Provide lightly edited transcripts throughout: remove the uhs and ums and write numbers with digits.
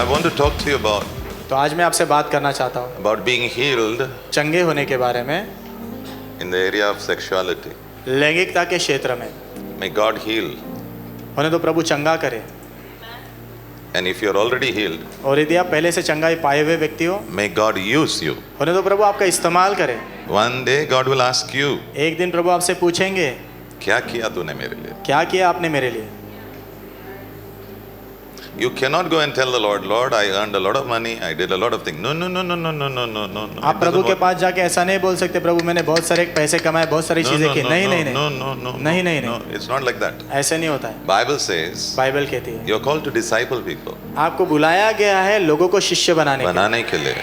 I want to talk to you तो आज मैं आपसे बात करना चाहता हूँ about being healed चंगे होने के बारे में, in the area of sexuality. लैंगिकता के क्षेत्र में। May God heal. होने तो प्रभु चंगा करे, And if you're already healed, और यदि आप पहले से चंगाई पाए हुए व्यक्ति हो, may God use you. होने तो प्रभु आपका इस्तेमाल करे। One day God will ask you, एक दिन प्रभु आपसे पूछेंगे, क्या किया तूने मेरे लिए? क्या किया आपने मेरे लिए? You cannot go and tell the Lord, Lord, I earned a lot of money, I did a lot of things. No, no, no, no, no, no, no, no, no, no. आप It प्रभु doesn't के work. पास जाके ऐसा नहीं बोल सकते, प्रभु मैंने बहुत सारे पैसे कमाए, बहुत सारी No, चीजें no, की। no, नहीं no, नहीं no, नहीं, no, no, नहीं, no, नहीं, no. It's not like that. ऐसे नहीं होता है। Bible says बाइबल कहती है you're called to disciple people. आपको बुलाया गया है लोगों को शिष्य बनाने के लिए। बनाने के लिए.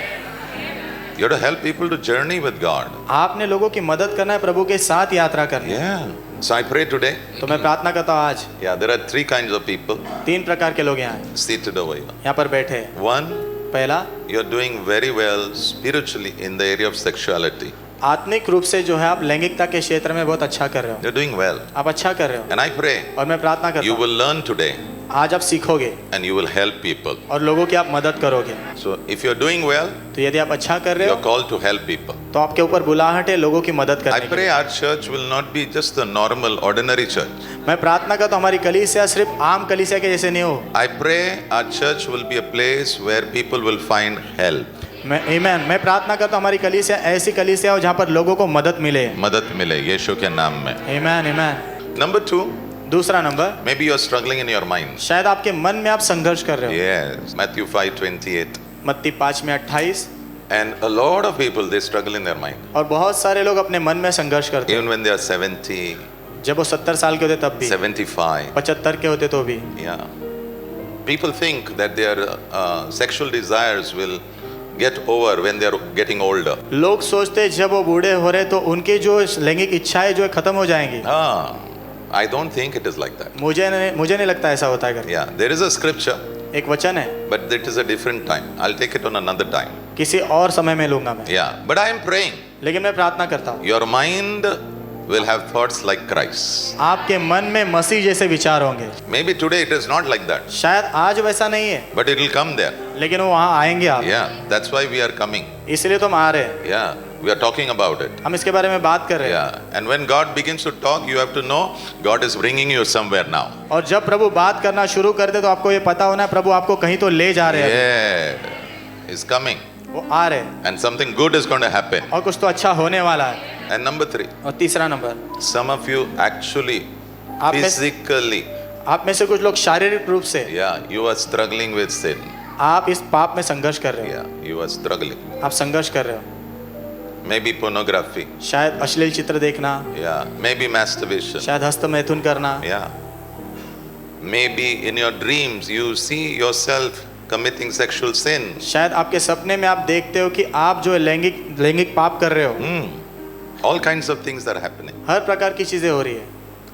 You have to help people to journey with God. आपने लोगों की मदद करना है, प्रभु के साथ यात्रा करनी है। Yeah. So I pray today. तो मैं प्रार्थना करता हूँ आज Yeah, there are three kinds of people 3 प्रकार के लोग यहाँ हैं, seated over here. यहाँ पर बैठे हैं। One, पहला, you're doing very well spiritually in the area of sexuality. आत्मिक रूप से जो है आप लैंगिकता के क्षेत्र में बहुत अच्छा कर रहे हो, You're doing well. आप अच्छा कर रहे हो। And I pray और मैं प्रार्थना करता you हूँ will learn today आज आप सीखोगे and you will help people. और लोगों की आप मदद करोगे। So if you're doing well, तो यदि आप अच्छा कर रहे you're हो called to help people. तो आपके ऊपर बुलाहट है लोगों की मदद I करने की। pray our church will not be just a normal, ordinary church. मैं प्रार्थना करता हूँ हमारी कलीसिया सिर्फ आम कलीसिया के जैसे नहीं हो। I pray our church will be a place where people will find help. मैं प्रार्थना करता हूँ हमारी कलीसिया ऐसी कलीसिया हो जहाँ पर लोगों को मदद मिले। मदद मिले यीशु के नाम में. आमीन। Number 2, दूसरा number, maybe you're struggling in your mind. शायद आपके मन में आप संघर्ष कर रहे हो। Yes, Matthew 5:28. मत्ती 5:28। And a lot of people, they struggle in their mind. और बहुत सारे लोग अपने मन में संघर्ष करते हैं, Even when they are 70, जब वो 70 साल के होते तब भी, 75. 75 के होते तो भी। Yeah. People think that their sexual desires will get over when they are getting older. लोग सोचते हैं जब वो बूढ़े हो रहे तो उनकी जो लैंगिक इच्छाएं जो है खत्म हो जाएंगी। I don't think it is like that. मुझे नहीं लगता ऐसा होता है करके। Yeah, there is a scripture, एक वचन है, but it is a different time. I'll take it on another time. किसी और समय में लूंगा मैं। Yeah, but I am praying. लेकिन मैं प्रार्थना करता हूँ Your mind will have thoughts like Christ. आपके मन में मसीह जैसे विचार होंगे। Maybe today it is not like that, शायद आज वैसा नहीं है, but it will come there. लेकिन वो वहाँ आएंगे आप। Yeah, that's why we are coming. इसलिए तो हम आ रहे हैं, Yeah, we are talking about it. हम इसके बारे में बात कर रहे हैं। Yeah, and when God begins to talk, you have to know God is bringing you somewhere now. और जब प्रभु बात करना शुरू करते तो आपको ये पता होना है प्रभु आपको कहीं तो ले जा रहे हैं। Yeah, He's coming, वो आ रहे हैं and something good is going to happen. और कुछ तो अच्छा होने वाला है। And number 3, और तीसरा number, some of you actually आप में physically, से कुछ लोग शारीरिक रूप से yeah, you are struggling with sin. आप इस पाप में संघर्ष कर रहे हो। Yeah, you are struggling. आप संघर्ष कर रहे हो, Maybe pornography. शायद अश्लील चित्र देखना, Yeah, maybe masturbation. शायद हस्तमैथुन करना, Yeah. Maybe in your dreams you see yourself committing sexual sin. शायद आपके सपने में आप देखते हो कि आप जो लैंगिक पाप कर रहे हो। All kinds of things are happening. हर प्रकार की चीजें हो रही है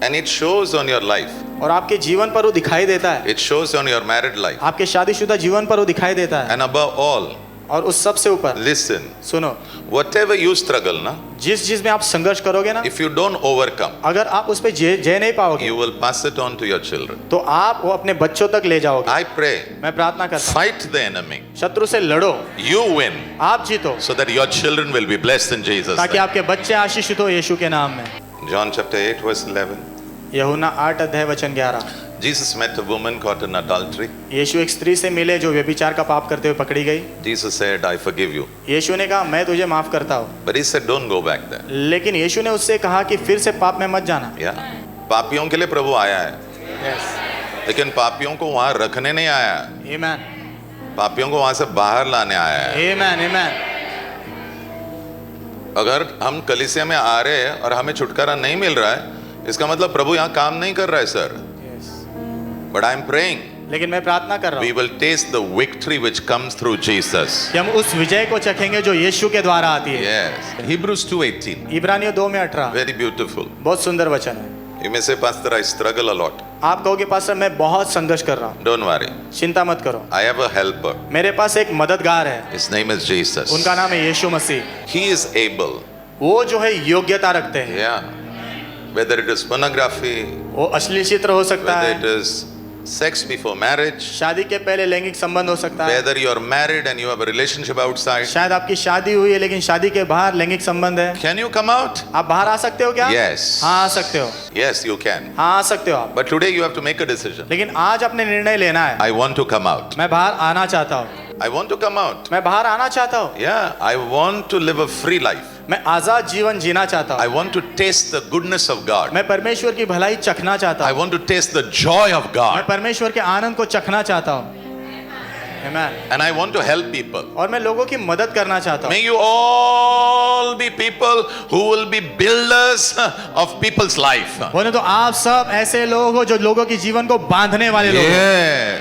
And it shows on your life. और आपके जीवन पर वो दिखाई देता है, It shows on your married life. आपके शादीशुदा जीवन पर वो दिखाई देता है। And above all, और उस सब से ऊपर listen, सुनो, whatever you struggle, na, जिस चीज में आप संघर्ष करोगे ना, if you don't overcome, अगर आप उस पे जय नहीं पाओगे you will pass it on to your children. तो आप वो अपने बच्चों तक ले जाओगे। I pray, मैं प्रार्थना करता हूँ, fight the enemy. शत्रु से लड़ो, You win, आप जीतो, so that your children will be blessed in Jesus' ताकि name. आपके बच्चे आशीषित हो यीशु के नाम में। John chapter 8 verse 11. यूहन्ना 8:11। Jesus met a woman caught in adultery. यीशु एक स्त्री से मिले जो व्यभिचार का पाप करते हुए पकड़ी गई। Jesus said, I forgive you. यीशु ने कहा मैं तुझे माफ करता हूँ, But he said, don't go back there. लेकिन यीशु ने उससे कहा कि फिर से पाप में मत जाना। Yeah. पापियोपापियों के लिए प्रभु आया है, लेकिन पापियों को वहां रखने नहीं आया है, आमीन, पापियों को वहां से बाहर लाने आया है। आमीन, आमीन। अगर हम कलीसिया में आ रहे हैं और हमें छुटकारा नहीं मिल रहा है, इसका मतलब प्रभु यहाँ काम नहीं कर रहा है sir. But I am praying, लेकिन मैं प्रार्थना कर रहा we हूँ will taste the victory which comes through Jesus. कि हम उस विजय को चखेंगे जो यीशु के द्वारा आती है। Yes. Hebrews 2:18. इब्रानियों 2:18 Very beautiful. बहुत सुंदर वचन है। You may say, Pastor, I struggle a lot. आप कहोगे पास्टर मैं बहुत संघर्ष कर रहा हूँ। Don't worry. चिंता मत करो, I have a helper. मेरे पास एक मददगार है, His name is Jesus. उनका नाम है यीशु मसीह। He is able. वो जो है योग्यता रखते हैं। Yeah. Whether it is pornography, वो अश्लील चित्र हो सकता whether है, it is sex before marriage, शादी के पहले लैंगिक संबंध हो सकता है। whether you are married and you have a relationship outside. शायद आपकी शादी हुई है लेकिन शादी के बाहर लैंगिक संबंध है। Can you come out? आप बाहर आ सकते हो क्या? Yes. हाँ आ सकते हो। Yes, you can. हाँ आ सकते हो आप। But today you have to make a decision. लेकिन आज अपने निर्णय लेना है। I want to come out. मैं बाहर आना चाहता हूँ। I want to come out. मैं बाहर आना चाहता हूँ। Yeah, I want to live a free life. मैं आजाद जीवन जीना चाहता I हूँ। want to taste the goodness of God. मैं परमेश्वर की भलाई चखना चाहता I हूँ। want to taste the joy of मैं God. परमेश्वर के आनंद को चखना चाहता हूँ। Amen। And I want to help people. और मैं लोगों की मदद करना चाहता हूँ। May you all be people who will be builders of people's life. बोले तो आप सब ऐसे लोग हो जो लोगों की जीवन को बांधने वाले लोग हो। Yeah.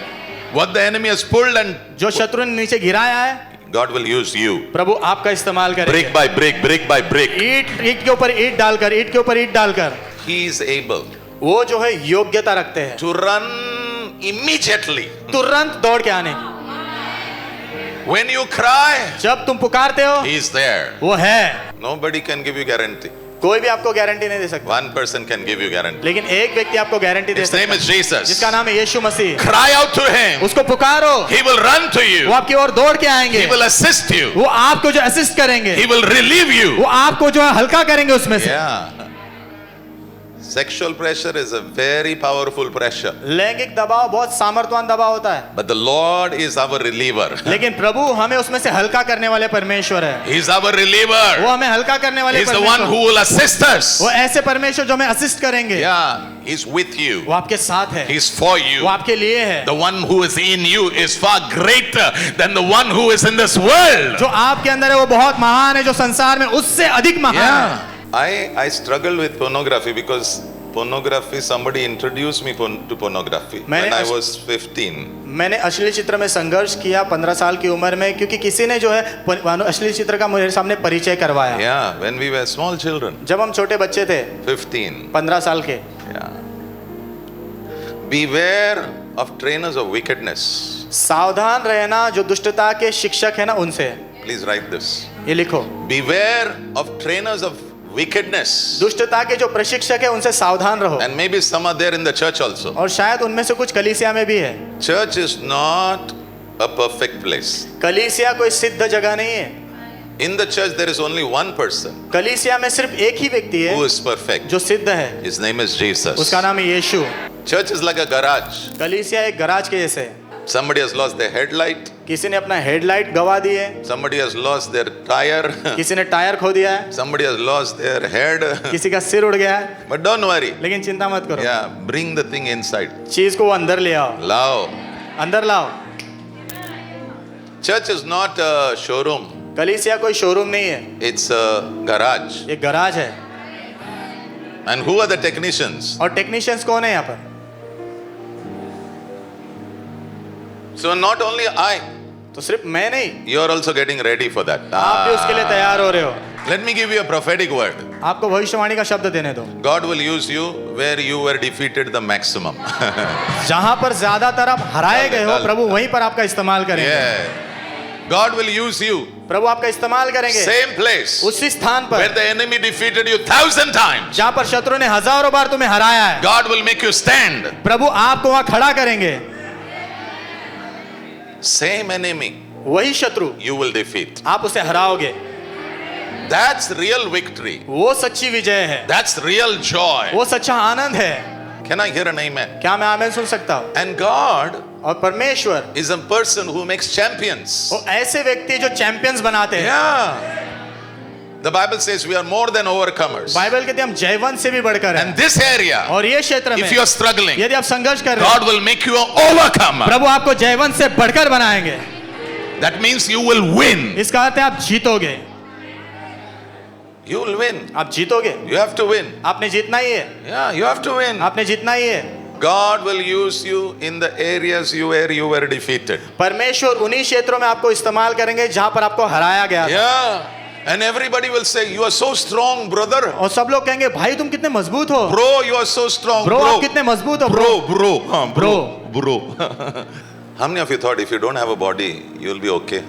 What the enemy has pulled and जो शत्रु ने नीचे गिराया है God will use you. प्रभु आपका इस्तेमाल करेंगे। Brick by brick, brick by brick. ईट के ऊपर ईट डालकर, ईट के ऊपर ईट डालकर He is able वो जो है योग्यता रखते हैं to run immediately. तुरंत दौड़ के आने की। When you cry, जब तुम पुकारते हो He is there. वो है। Nobody can give you guarantee. कोई भी आपको गारंटी नहीं दे सकता, One person can give you guarantee. लेकिन एक व्यक्ति आपको गारंटी दे His name सकता is है Jesus. जिसका नाम है यीशु मसीह। Cry out to Him. उसको पुकारो, He will run to वो you. आपकी ओर दौड़ के आएंगे। He will assist you. वो आपको जो असिस्ट करेंगे, He will relieve वो you. आपको जो है हल्का करेंगे उसमें से। Yeah. Sexual pressure is a very powerful pressure. लैंगिक दबाव बहुत सामर्थ्यवान दबाव होता है, But the Lord is our reliever. लेकिन प्रभु हमें उसमें से हल्का करने वाले परमेश्वर है। He is our वो reliever. हमें हल्का करने वाले He is the one परमेश्वर, who will assist us. वो ऐसे परमेश्वर जो हमें असिस्ट करेंगे। Yeah. He's with you. वो आपके साथ है, He's for वो you. आपके लिए है। The one who is in you is far greater than the one who is in this world. जो आपके अंदर है वो बहुत महान है, जो संसार में उससे अधिक महान है। I struggled with pornography because pornography, somebody introduced me to pornography when I was 15. मैंने अश्लील चित्र में संघर्ष किया 15 साल की उम्र में, क्योंकि किसी ने जो है अश्लील चित्र का मेरे सामने परिचय करवाया। Yeah, when we were small children. जब हम छोटे बच्चे थे, 15. 15 साल के। Yeah. Beware of trainers of wickedness. सावधान रहना जो दुष्टता के शिक्षक है ना उनसे। Please write this. ये लिखो, Beware of trainers of wickedness. दुष्टता के जो प्रशिक्षक है उनसे सावधान रहो। And maybe some are there in the church also. और शायद उनमें से कुछ कलीसिया में भी है। Church is not a perfect place. कलीसिया कोई सिद्ध जगह नहीं है। In the church there is only one person कलीसिया में सिर्फ एक ही व्यक्ति है who is perfect. जो सिद्ध है, His name is Jesus. उसका नाम है यीशु। Church is like a garage. कलीसिया एक गराज के जैसे है। Somebody has lost their headlight. किसी ने अपना हेडलाइट गवा दी है, Somebody has lost their tire. किसी ने टायर खो दिया है, Somebody has lost their head. किसी का सिर उड़ गया है। But don't worry. लेकिन चिंता मत करो, Yeah, bring the thing inside. चीज को अंदर ले आओ, Lao. अंदर लाओ। Church is not a showroom. कलीसिया कोई शोरूम नहीं है, It's a garage. एक गराज है। And who are the technicians? और टेक्नीशियंस कौन है यहाँ पर? So not only I, तो सिर्फ मैं नहीं, you are also getting ready for that. आप भी उसके लिए तैयार हो रहे हो। Let me give you a prophetic word. आपको भविष्यवाणी का शब्द देने दो। God will use you where you were defeated the maximum. जहाँ पर ज्यादातर आप हराए गए हो, डाल। प्रभु वहीं पर आपका इस्तेमाल करेंगे। Yeah. God will use you. प्रभु आपका इस्तेमाल करेंगे Same place उसी स्थान where पर the enemy defeated you 1,000 times. जहाँ पर शत्रु ने हजारों बार तुम्हें हराया है। God will make you stand. प्रभु आपको वहाँ खड़ा करेंगे। Same enemy वही शत्रु you will defeat. आप उसे हराओगे। That's real victory. वो सच्ची विजय है, That's real joy. वो सच्चा आनंद है। Can I hear an amen? क्या मैं आमीन सुन सकता हूँ? And God और परमेश्वर is a person who makes champions. वो ऐसे व्यक्ति जो चैंपियंस बनाते हैं। Yeah. The Bible says we are more than overcomers. Bible कहते हैं हम जयवंत से भी बढ़कर हैं। And this area, और ये क्षेत्र में if you are struggling, यदि आप संघर्ष कर रहे God हैं, will make you an overcomer. प्रभु आपको जयवंत से बढ़कर बनाएंगे। That means you will win. इसका अर्थ है आप जीतोगे। You will win. आप जीतोगे, You have to win. आपने जीतना ही है, Yeah, you have to win. आपने जीतना ही है। God will use you in the areas where you were defeated. परमेश्वर उन्हीं क्षेत्रों में आपको इस्तेमाल करेंगे जहां पर आपको हराया गया था। Yeah. And everybody will say, you are so strong, brother. और सब लोग कहेंगे भाई तुम कितने मजबूत हो, Bro, you are so strong. Bro आप कितने मजबूत हो, Bro. How many of you thought if you don't have a body, you'll be okay?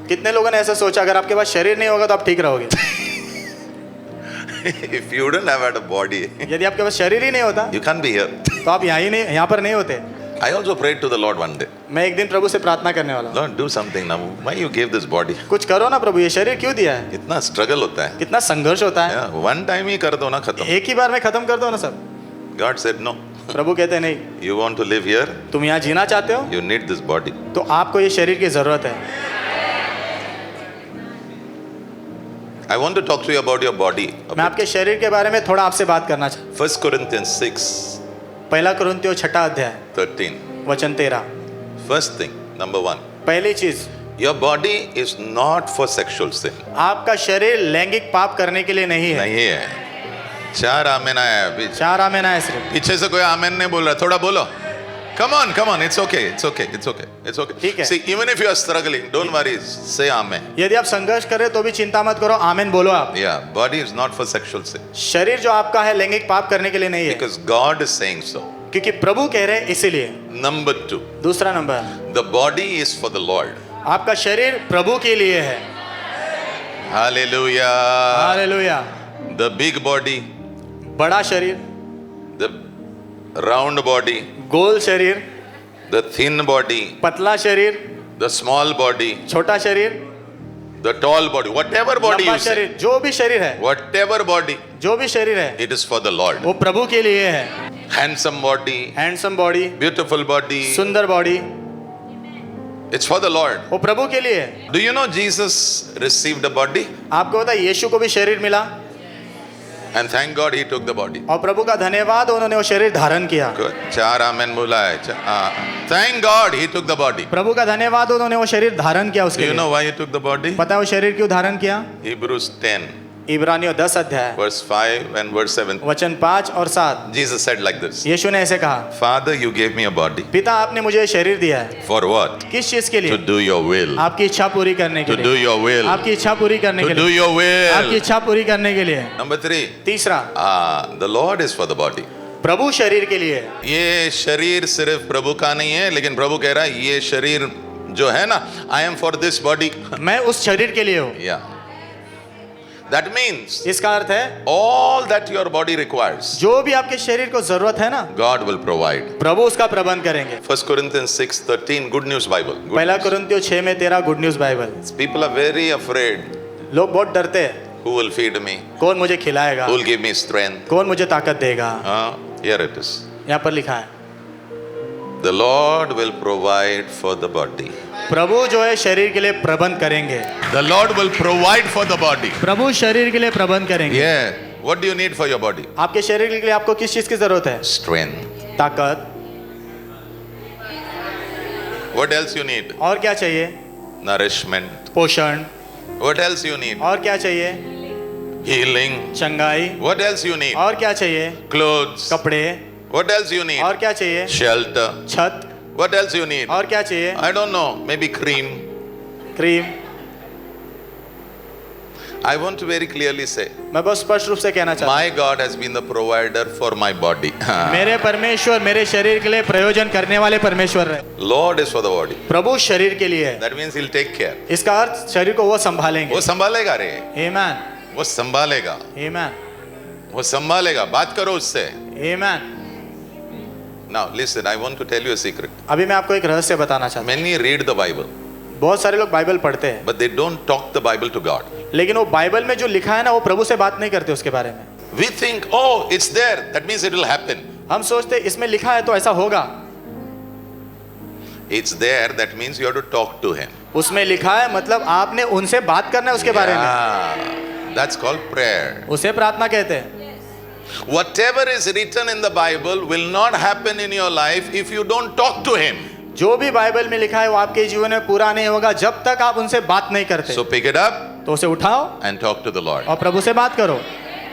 कितने लोगों ने ऐसा सोचा अगर आपके पास शरीर नहीं होगा तो आप ठीक रहोगे? If you wouldn't have had a body, यदि आपके पास शरीर ही नहीं होता you can't be here. तो आप यहाँ पर नहीं होते। I also prayed to the Lord one day. मैं एक दिन प्रभु से प्रार्थना करने वाला हूँ, Lord, do something now. Why you gave this body? कुछ करो ना प्रभु, ये शरीर क्यों दिया है? इतना struggle होता है. कितना संघर्ष होता है. Yeah, one time ही कर दो ना खत्म. एक ही बार में खत्म कर दो ना सब. God said no. प्रभु कहते नहीं, You want to live here? तुम यहाँ जीना चाहते हो You need this body. तो आपको ये शरीर की जरूरत है. I want to talk to you about your body. मैं आपके शरीर के बारे में थोड़ा आपसे बात करना चाहता 1 Corinthians 6, हूँ. पहला कुरिन्थियों 6 अध्याय 13. वचन 13. First thing, number 1. पहली चीज, Your body is not for sexual sin. आपका शरीर लैंगिक पाप करने के लिए नहीं है. नहीं है. 4 आमेन आया अभी. 4 आमेन है सिर्फ. पीछे से कोई आमेन नहीं बोल रहा. थोड़ा बोलो. Come on. It's okay. ठीक है. See, even if you are struggling, don't worry. Say amen. यदि आप संघर्ष कर रहे हो तो भी चिंता मत करो, आमेन बोलो आप. Yeah, body is not for sexual sin. शरीर जो आपका है लैंगिक पाप करने के लिए नहीं है, Because God is saying so. क्योंकि प्रभु कह रहे हैं इसीलिए. Number 2. दूसरा number, The body is for the Lord. आपका शरीर प्रभु के लिए है. Hallelujah. Hallelujah. The big body, बड़ा शरीर, the round body, गोल शरीर, the thin body, पतला शरीर, the small body, छोटा शरीर, the tall body, whatever body लंबा you say, शरीर, जो भी शरीर है, whatever body, जो भी शरीर है, it is for the Lord. वो प्रभु के लिए है. Handsome body, handsome body, beautiful body, सुंदर body, it's for the Lord. वो प्रभु के लिए है. Do you know Jesus received a body? आपको पता है यीशु को भी शरीर मिला And thank God he took the body. और प्रभु का धन्यवाद, उन्होंने वो शरीर धारण किया. Good. 4 amen बोला है. Thank God he took the body. प्रभु का धन्यवाद, उन्होंने वो शरीर धारण किया उसके Do you लिए. know why he took the body? पता है वो शरीर क्यों धारण किया? Hebrews 10, इब्रानियों 10 अध्याय verse 5 and verse 7. वचन 5 और 7. Jesus said like this. यीशु ने ऐसे कहा, Father, you gave me a body. पिता आपने मुझे ये शरीर दिया है. For what? किस चीज के To लिए? do your will. आपकी इच्छा पूरी करने के To do लिए. your will. आपकी इच्छा पूरी करने To के do लिए. your आपकी will. इच्छा पूरी करने के लिए. Number 3. तीसरा, The Lord is for the body. प्रभु शरीर के लिए. ये शरीर सिर्फ प्रभु का नहीं है, लेकिन प्रभु कह रहा है ये शरीर जो है ना, I am for this body. मैं उस शरीर के लिए हूँ. Yeah. That means इसका अर्थ है all that your body requires, जो भी आपके शरीर को जरूरत है ना, God will provide. प्रभु उसका प्रबंध करेंगे. 1 Corinthians 6:13, Good News Bible. Good पहला news. कुरिन्थियों 6 में 13 good news Bible. People are very afraid. लोग बहुत डरते हैं. Who will feed me? कौन मुझे खिलाएगा? Who will give me strength? कौन मुझे ताकत देगा? Here it is. यहाँ पर लिखा है, The Lord will provide for the body. प्रभु जो है शरीर के लिए प्रबंध करेंगे. The Lord will provide for the body. प्रभु शरीर के लिए प्रबंध करेंगे. Yeah. What do you need for your body? आपके शरीर के लिए आपको किस चीज की जरूरत है? Strength. ताकत. What else you need? और क्या चाहिए? Nourishment. पोषण. What else you need? और क्या चाहिए? Healing. चंगाई. What else you need? और क्या चाहिए? Clothes. कपड़े. What else you need? और क्या चाहिए? Shelter. छत. What else you need? और क्या चाहिए? I don't know. Maybe cream. Cream. I want to very clearly say, मैं बहुत स्पष्ट रूप से कहना चाहता my God has been the provider for my body. हूँ, मेरे परमेश्वर मेरे शरीर के लिए प्रयोजन करने वाले परमेश्वर है. Lord is for the body. प्रभु शरीर के लिए है. That means he'll take care. इसका अर्थ शरीर को वो संभालेंगे. वो संभालेगा रे. आमेन. वो संभालेगा. आमेन. वो संभालेगा. बात करो उससे. आमेन. Now listen, I want to tell you a secret. अभी मैं आपको एक रहस्य बताना चाहता हूँ. Many read the Bible, बहुत सारे लोग बाइबल पढ़ते हैं, but they don't talk the Bible to God. लेकिन वो बाइबल में जो लिखा है ना, वो प्रभु से बात नहीं करते उसके बारे में. We think, oh, it's there. That means it will happen. हम सोचते हैं इसमें लिखा है तो ऐसा होगा. It's there. That means you have to talk to Him. उसमें लिखा है मतलब आपने उनसे बात करना है उसके बारे में. Yeah, that's called prayer. उसे प्रार्थना कहते हैं. Whatever is written in the Bible will not happen in your life if you don't talk to Him. जो भी बाइबल में लिखा है वो आपके जीवन में पूरा नहीं होगा जब तक आप उनसे बात नहीं करते. So pick it up तो उसे उठाओ and talk to the Lord. और प्रभु से बात करो.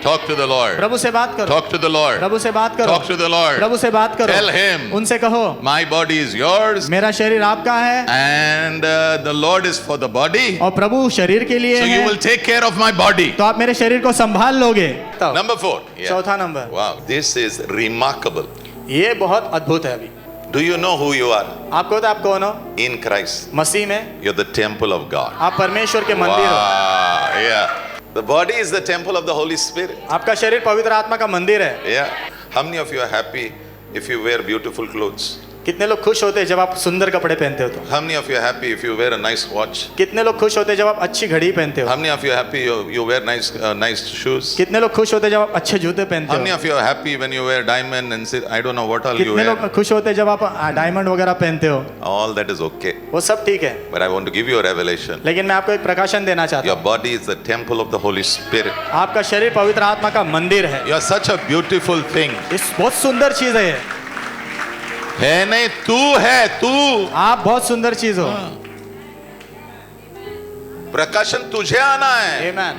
Talk to the Lord. प्रभु से बात करो. Talk to the Lord. प्रभु से बात करो. Talk to the Lord. प्रभु से बात करो. Tell Him, उनसे कहो, my body is yours मेरा शरीर आपका है and the Lord is for the body. और प्रभु शरीर के लिए So you है, will take care of my body. तो आप मेरे शरीर को संभाल लोगे. तब Number 4. Yeah. चौथा number. Wow, this is remarkable. ये बहुत अद्भुत है. अभी Do you know who you are? आपको पता है आप कौन हो? In Christ. मसीह में You're the temple of God. आप परमेश्वर के मंदिर हो. Wow, yeah. The body is the temple of the Holy Spirit. आपका शरीर पवित्र आत्मा का मंदिर है. Yeah. How many of you are happy if you wear beautiful clothes? कितने लोग खुश होते हैं जब आप सुंदर कपड़े पहनते हो तो? How many of you are happy if you wear a nice watch? कितने लोग खुश होते हैं जब आप अच्छी घड़ी पहनते हो? How many of you are happy you wear nice shoes? कितने लोग खुश होते हैं जब आप अच्छे जूते पहनते How many हो? of you are happy when you wear diamond and say, I don't know what all you कितने लोग wear? खुश होते हैं जब आप डायमंड वगैरह पहनते हो? All that is okay. वो सब ठीक है, But I want to give you a revelation. लेकिन मैं आपको एक प्रकाशन देना चाहता Your हूँ। body is the temple of the Holy Spirit. आपका शरीर पवित्र आत्मा का मंदिर है। You are such a beautiful thing. इस बहुत सुंदर चीज है ये। है नहीं, तू है, तू। आप बहुत सुंदर चीज हो। प्रकाशन तुझे आना है, आमेन,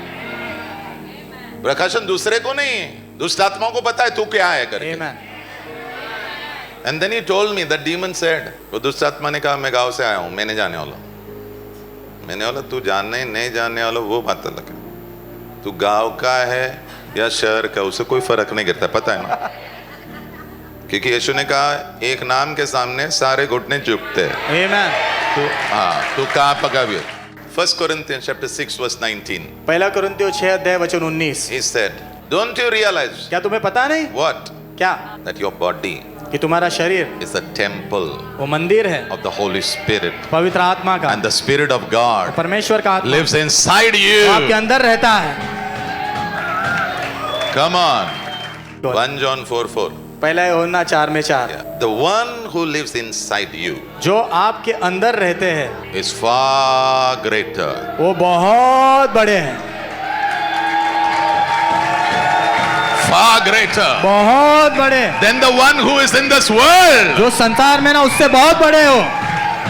प्रकाशन दूसरे को नहीं। दुष्ट आत्माओं को पता है तू क्या है करके। आमेन। And then he told me, that demon said, वो दुष्ट आत्मा ने कहा मैं गांव से आया हूँ, मैं नहीं जाने वाला। मैंने बोला तू जानने नहीं जानने वाला वो बात अलग है, तू गांव का है या शहर का उससे कोई फर्क नहीं करता, पता है ना? क्योंकि यीशु ने कहा एक नाम के सामने सारे घुटने झुकते हैं। आमेन। तो हाँ, तू कहाँ पका भी? 1 Corinthians chapter 6 verse 19. पहला कुरिन्थियों 6 अध्याय वचन 19। He said, don't you realize क्या तुम्हें पता नहीं? what? क्या? That your body कि तुम्हारा शरीर is a temple वो मंदिर है of the Holy Spirit, पवित्र आत्मा का, and the Spirit of God परमेश्वर का आत्मा lives inside वो आपके you. अंदर रहता है। Come on. 1 John 4:4. पहला यूहन्ना 4 में 4। Yeah. The one who lives inside you जो आपके अंदर रहते हैं is far greater वो बहुत बड़े हैं, बहुत बड़े than the one who is in this world. जो संसार में ना उससे बहुत बड़े हो।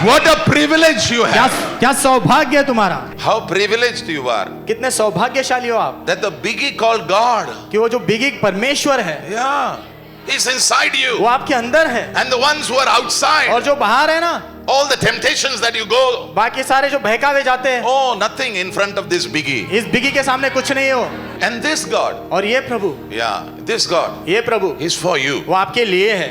What a privilege you क्या have. क्या सौभाग्य है तुम्हारा, How privileged you are कितने सौभाग्यशाली हो आप that the biggie called God, कि वो जो बिगी परमेश्वर है yeah, is inside वो you. आपके अंदर है, And the ones who are outside, और जो बाहर है ना all the temptations that you go, बाकी सारे जो बहकावे जाते हैं oh, nothing in front of this biggie. इस बिगी के सामने कुछ नहीं हो। And this God, और ये प्रभु, yeah, this God ये प्रभु is for you. वो आपके लिए है।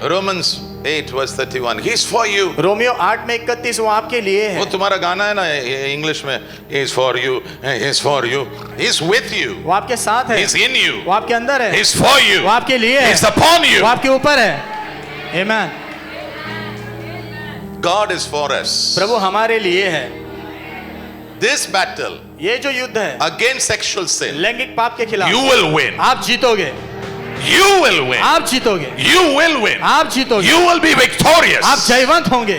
Romans 8 verse 31, he's for you. Romeo 8 में 31 वो आपके लिए वो है। तुम्हारा गाना है ना इंग्लिश में, he's for you, he's for you, he's with you, वो आपके साथ है, he's in you, वो आपके अंदर है, he's for you, वो आपके लिए है, he's upon you. वो आपके ऊपर है। आमेन। God is for us. प्रभु हमारे लिए है। This battle ये जो युद्ध है against sexual sin, लैंगिक पाप के खिलाफ, you will win. आप जीतोगे, You will win. आप जीतोगे, You will win. आप जीतोगे, You will be victorious. आप जयवंत होंगे।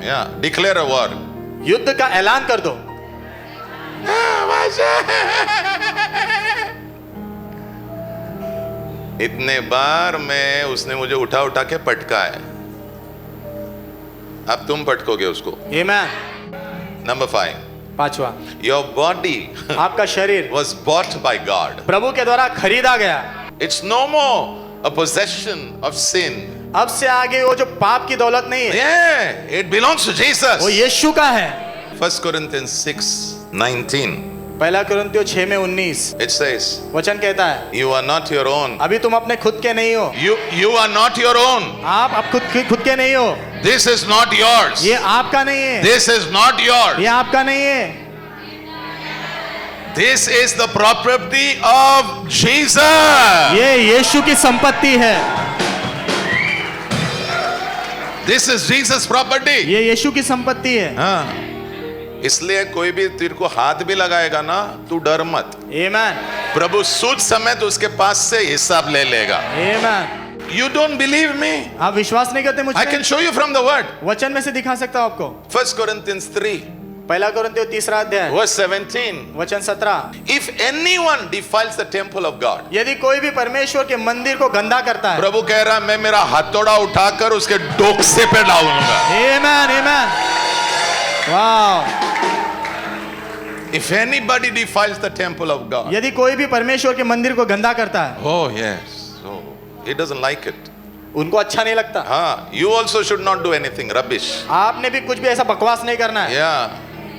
Yeah, declare a war. युद्ध का ऐलान कर दो। इतने बार मैं उसने मुझे उठा उठा के पटका है, अब तुम पटकोगे उसको। आमेन। Number 5, पांचवा, your body आपका शरीर was bought by God. प्रभु के द्वारा खरीदा गया। It's no more a possession of sin. अब से आगे वो जो पाप की दौलत नहीं है, Yeah, it belongs to Jesus. वो यीशु का है। 1 Corinthians 6:19. पहला कुरिन्थियों 6 में 19 It says, वचन कहता है, you are not your own. अभी तुम अपने खुद के नहीं हो। You are not your own. आप अब खुद के नहीं हो। This is not yours. ये आपका नहीं है, This is not yours. ये आपका नहीं है, This is the property of Jesus. ये यीशु की संपत्ति है, This is Jesus' property. ये यीशु की संपत्ति है। हाँ, इसलिए कोई भी तेरे को हाथ भी लगाएगा ना, तू डर मत। आमेन, प्रभु सूद समेत उसके पास से हिसाब ले लेगा। आमेन। You don't believe me? आप विश्वास नहीं करते मुझ I पे? can show you from the word. वचन में से दिखा सकता हूं आपको। 1 Corinthians 3 पहला कुरिन्थियों 3 अध्याय verse 17. वचन 17। If anyone defiles the temple of God, यदि कोई भी परमेश्वर के मंदिर को गंदा करता है, प्रभु कह रहा मैं मेरा हथौड़ा उठाकर उसके डोकसे पे डालूंगा। आमेन, आमेन। वाह। If anybody defiles the temple of God, यदि कोई भी परमेश्वर के मंदिर को गंदा करता है, oh yes, oh, he doesn't like it. उनको अच्छा नहीं लगता। हाँ, you also should not do anything rubbish. आपने भी कुछ भी ऐसा बकवास नहीं करना है। Yeah,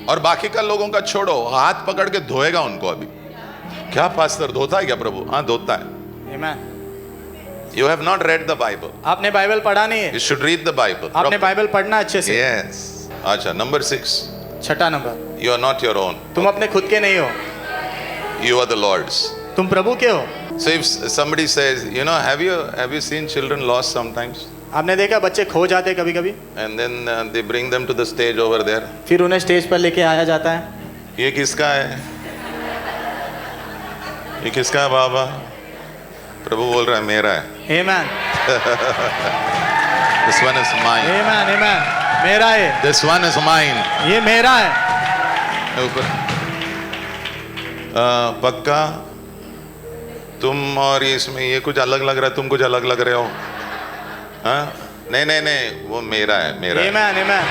और बाकी का लोगों का छोड़ो, हाथ पकड़ के धोएगा उनको अभी। क्या पास्टर धोता है क्या प्रभु? हाँ धोता है। आमेन। You have not read the Bible. आपने बाइबल पढ़ा नहीं है, You should read the Bible. आपने बाइबल पढ़ना अच्छे से। Yes. अच्छा, number 6. छठा number, You are not your own. तुम अपने खुद के नहीं हो, You are the Lord's. तुम प्रभु के हो। So if somebody says, you know, have you seen children lost sometimes? आपने देखा बच्चे खो जाते कभी कभी, And then they bring them to the stage over there. फिर उन्हें स्टेज पर लेके आया जाता है. ये किसका है? ये किसका है बाबा? प्रभु बोल रहा है मेरा है. Amen. This one is mine. Amen. Amen. मेरा है. This one is mine. ये मेरा है. ऊपर पक्का तुम और इसमें ये कुछ अलग लग रहा है, तुम कुछ अलग लग रहे हो. हाँ? नहीं वो मेरा है, मेरा है. Amen. Amen.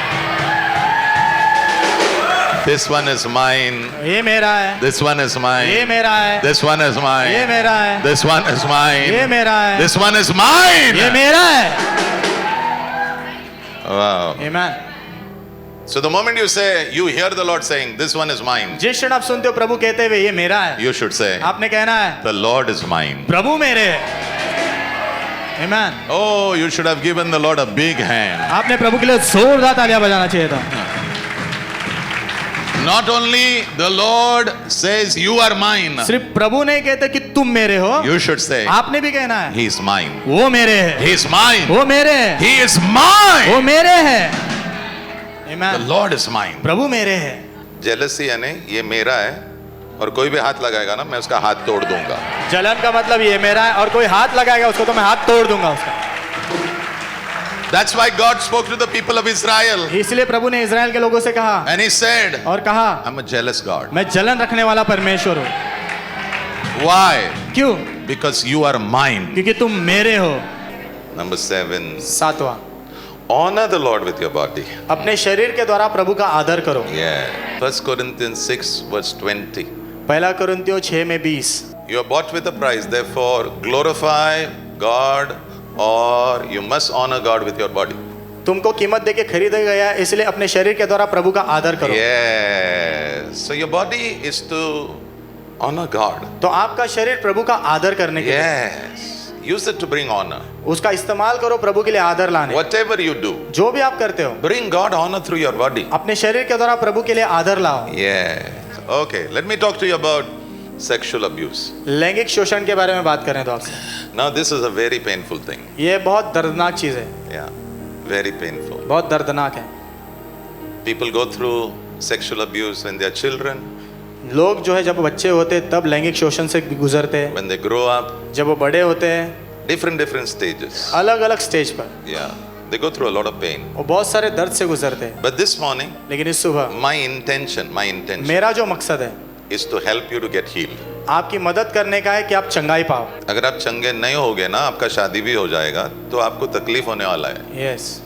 This one is mine. ये मेरा है. This one is mine. ये मेरा है. This one is mine. ये मेरा है. This one is mine. ये मेरा है. This one is mine. ये मेरा है. Wow. Amen. So the moment you say, you hear the Lord saying, this one is mine, जिस क्षण आप सुनते हो प्रभु कहते हुए ये मेरा है, you should say, आपने कहना है the Lord is mine. प्रभु मेरे है. Amen. Oh, you should have given the Lord a big hand. आपने प्रभु के लिए जोरदार तालियां बजाना चाहिए था. Not only the Lord says, you are mine. सिर्फ प्रभु नहीं कहते कि तुम मेरे हो, You should say, आपने भी कहना है he is mine. वो मेरे है. He is mine. वो मेरे है. He is mine. वो मेरे है. Amen. The Lord is mine. प्रभु मेरे है. Jealousy यानी ये मेरा है और कोई भी हाथ लगाएगा ना मैं उसका हाथ तोड़ दूंगा. जलन का मतलब ये मेरा है और कोई हाथ लगाएगा उसको तो मैं हाथ तोड़ दूंगा उसका. That's why God spoke to the people of Israel. इसलिए प्रभु ने इजराइल के लोगों से कहा And he said, और कहा I'm a jealous God. मैं जलन रखने वाला परमेश्वर हूँ. Why? क्यों? Because you are mine. क्योंकि तुम मेरे हो. Number 7. 7वां, Honor the Lord with your body. अपने शरीर के द्वारा प्रभु का आदर करो. Yeah. 1 Corinthians 6 verse 20. पहला कुरिन्थियों 6:20. You are bought with a price. Therefore, glorify God, or you must honor God with your body. तुमको कीमत देके खरीदा गया है, इसलिए अपने शरीर के द्वारा प्रभु का आदर करो. Yes. So your body is to honor God. तो आपका शरीर प्रभु का आदर करने के लिए, Yes. Use it to bring honor. उसका इस्तेमाल करो प्रभु के लिए आदर लाने. Whatever you do, जो भी आप करते हो, bring God honor through your body. अपने शरीर के द्वारा प्रभु के लिए आदर लाओ. Yes. Okay. Let me talk to you about sexual abuse. लैंगिक शोषण के बारे में बात करें तो आपसे. Now this is a very painful thing. ये बहुत दर्दनाक चीज है. Yeah. Very painful. बहुत दर्दनाक है. People go through sexual abuse when they are children, लोग जो है जब बच्चे होते हैं तब लैंगिक शोषण से गुजरते हैं. when they grow up, जब वो बड़े होते हैं different stages. अलग अलग स्टेज पर Yeah. They go through a lot of pain. वो बहुत सारे दर्द से गुजरते हैं. But this morning, लेकिन इस सुबह my intention मेरा जो मकसद है is to help you to get healed. आपकी मदद करने का है कि आप चंगाई पाओ. अगर आप चंगे नहीं होगे ना, आपका शादी भी हो जाएगा, तो आपको तकलीफ होने वाला है. Yes.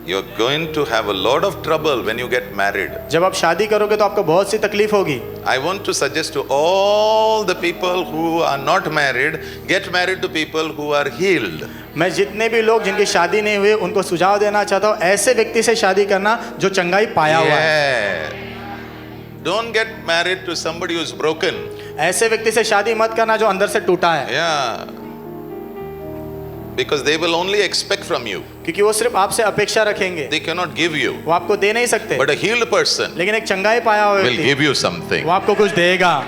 You're going to have a lot of trouble when you get married. जब आप शादी करोगे तो आपको बहुत सी तकलीफ होगी. I want to suggest to all the people who are not married, get married to people who are healed. मैं जितने भी लोग जिनकी शादी नहीं हुई उनको सुझाव देना चाहता हूँ, ऐसे व्यक्ति से शादी करना जो चंगाई पाया हुआ है. Yeah. Don't get married to somebody who's broken. ऐसे व्यक्ति से शादी मत करना जो अंदर से टूटा है. Yeah. Because they will only expect from you. क्योंकि वो सिर्फ आपसे अपेक्षा रखेंगे, They cannot give you. वो आपको दे नहीं सकते. But a healed person लेकिन एक चंगाई पाया हुआ will व्यक्ति give you something. वो आपको कुछ देगा.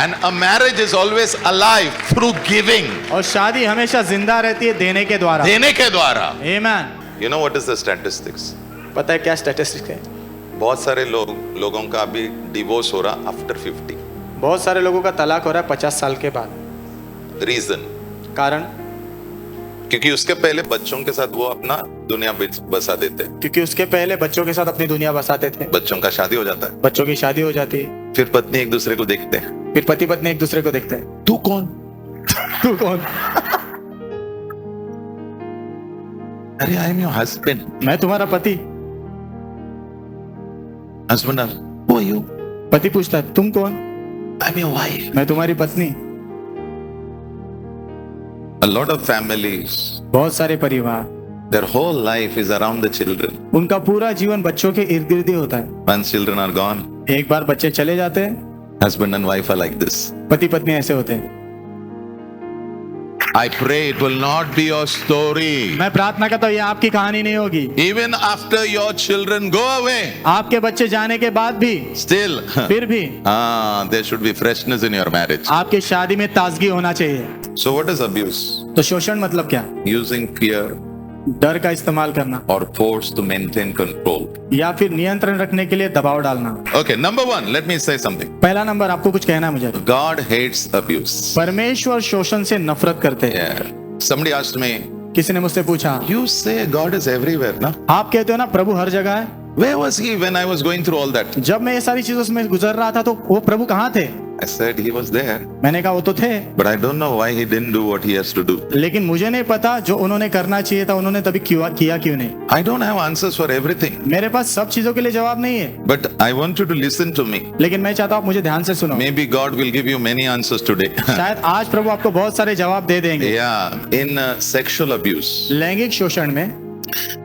And a marriage is always alive through giving. और शादी हमेशा जिंदा रहती है देने के द्वारा. देने के द्वारा. Amen. You know what is the statistics? पता है क्या स्टैटिस्टिक्स है? बहुत सारे लोगों का अभी डिवोर्स हो रहा आफ्टर 50. बहुत सारे लोगों का तलाक हो रहा है 50 साल के बाद. रीजन, कारण क्योंकि उसके पहले बच्चों के साथ वो अपना दुनिया बसा देते. क्योंकि उसके पहले बच्चों के साथ अपनी दुनिया बसाते थे. बच्चों का शादी हो जाता है, बच्चों की शादी हो जाती है, फिर पत्नी एक दूसरे को देखते हैं. फिर पति पत्नी एक दूसरे को देखते हैं. तू कौन? तू कौन? अरे आई एम योर हस्बैंड. मैं तुम्हारा पति. Husband, who are you? पति पूछता है तुम कौन? I am your wife. मैं तुम्हारी पत्नी. A lot of families, बहुत सारे परिवार, their whole life is around the children. उनका पूरा जीवन बच्चों के इर्द गिर्द ही होता है. Once children are gone, एक बार बच्चे चले जाते हैं, husband and wife are like this. पति पत्नी ऐसे होते हैं. I pray it will not be your story. मैं प्रार्थना करता हूँ ये आपकी कहानी नहीं होगी। Even after your children go away, आपके बच्चे जाने के बाद भी, still, फिर भी there should be freshness in your marriage. आपकी शादी में ताजगी होना चाहिए। So what is abuse? तो शोषण मतलब क्या? Using fear डर का इस्तेमाल करना or force to maintain control. या फिर नियंत्रण रखने के लिए दबाव डालना। Okay, number one, let me say something. पहला नंबर, आपको कुछ कहना है मुझे। God hates abuse. परमेश्वर शोषण से नफरत करते हैं। Yeah. Somebody asked me, किसी ने मुझसे पूछा, you say God is everywhere, na? आप कहते हो ना प्रभु हर जगह है। Where was he when I was going through all that? जब मैं ये सारी चीजों से गुजर रहा था तो वो प्रभु कहाँ थे? I said he was there, मैंने कहा वो तो थे, but I don't know why he didn't do what he has to do. लेकिन मुझे नहीं पता जो उन्होंने करना चाहिए था उन्होंने तभी किया क्यों नहीं। I don't have answers for everything, मेरे पास सब चीजों के लिए जवाब नहीं है, but I want you to listen to me. लेकिन मैं चाहता हूँ आप मुझे ध्यान से सुनो। Maybe God will give you many answers today. शायद आज प्रभु आपको बहुत सारे जवाब दे देंगे। Yeah, in sexual abuse, लैंगिक शोषण में